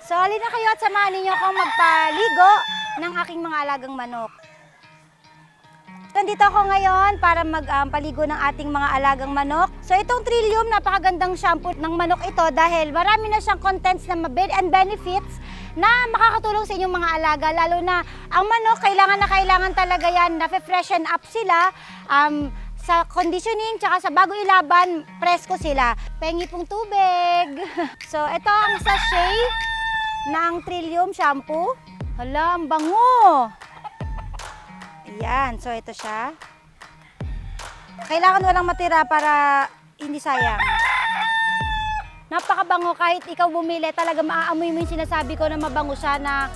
So, halina kayo at samahan ninyo akong magpaligo ng aking mga alagang manok. Nandito ako ngayon para magpaligo ng ating mga alagang manok. So, itong Trillium, napakagandang shampoo ng manok ito dahil marami na siyang contents na and benefits na makakatulong sa inyong mga alaga. Lalo na ang manok, kailangan na kailangan talaga yan, na-freshen up sila. Sa conditioning, tsaka sa bago ilaban, presko sila. Pengi pong tubig. So, ito ang sachet ng Trillium shampoo. Hala, ang bango! Ayan, so ito siya. Kailangan walang matira para hindi sayang. Napakabango, kahit ikaw bumili, talaga maaamoy mo yung sinasabi ko na mabango siya na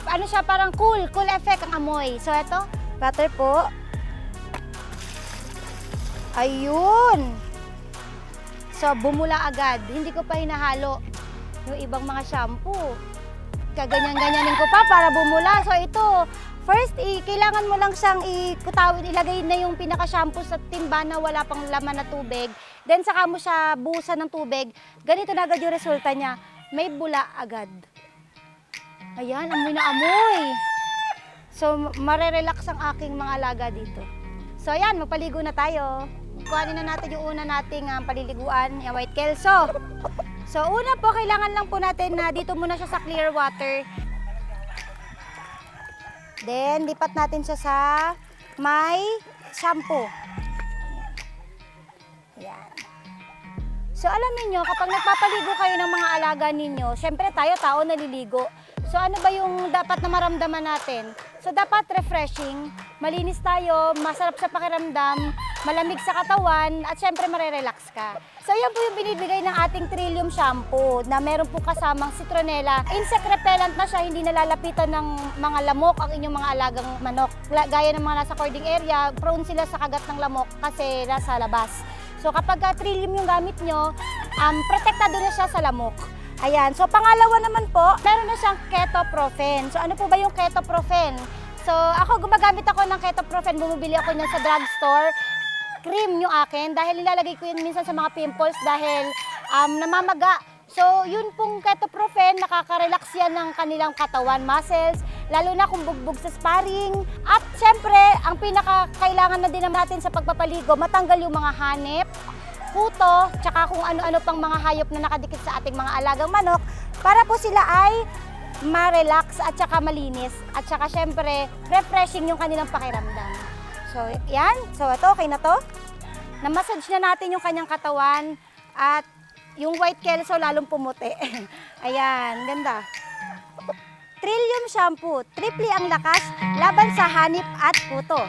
ano siya, parang cool effect ang amoy. So ito, butter po. Ayun! So bumula agad, hindi ko pa hinahalo yung ibang mga shampoo. Kaganyan-ganyanin ko pa para bumula. So ito, first, kailangan mo lang siyang ikutawin, ilagay na yung pinaka-shampoo sa timba na wala pang laman na tubig. Then saka mo siya buhusan ng tubig. Ganito na agad yung resulta niya. May bula agad. Ayan, amoy na amoy. So, marerelax ang aking mga alaga dito. So ayan, magpaligo na tayo. Kuhanin na natin yung una nating paliliguan, yung white kelso. So una po, kailangan lang po natin na dito muna siya sa clear water. Then, lipat natin siya sa may shampoo. Ayan. So, alam niyo kapag nagpapaligo kayo ng mga alaga ninyo, syempre tayo, tao, naliligo. So, ano ba yung dapat na maramdaman natin? So, dapat refreshing, malinis tayo, masarap sa pakiramdam, malamig sa katawan, at syempre marerelax ka. So, yan po yung binibigay ng ating Trillium shampoo na meron po kasamang citronella. Insect repellent na siya, hindi nalalapitan ng mga lamok ang inyong mga alagang manok. Gaya ng mga nasa cording area, prone sila sa kagat ng lamok kasi nasa labas. So, kapag Trillium yung gamit nyo, protektado na siya sa lamok. Ayan, so pangalawa naman po, meron na siyang ketoprofen. So ano po ba yung ketoprofen? So ako, gumagamit ako ng ketoprofen, bumibili ako niyan sa drugstore. Cream yung akin dahil nilalagay ko yun minsan sa mga pimples dahil namamaga. So yun pong ketoprofen, nakaka-relax yan ng kanilang katawan, muscles, lalo na kung bugbog sa sparring. At syempre, ang pinaka-kailangan na din natin sa pagpapaligo, matanggal yung mga hanip, kuto, tsaka kung ano-ano pang mga hayop na nakadikit sa ating mga alagang manok para po sila ay ma-relax at tsaka malinis at tsaka syempre refreshing yung kanilang pakiramdam. So yan, so ito okay na to. Na-massage na natin yung kanyang katawan at yung white kelso lalong pumuti. Ayan, ganda. Trillium shampoo, triple ang lakas laban sa hanip at kuto.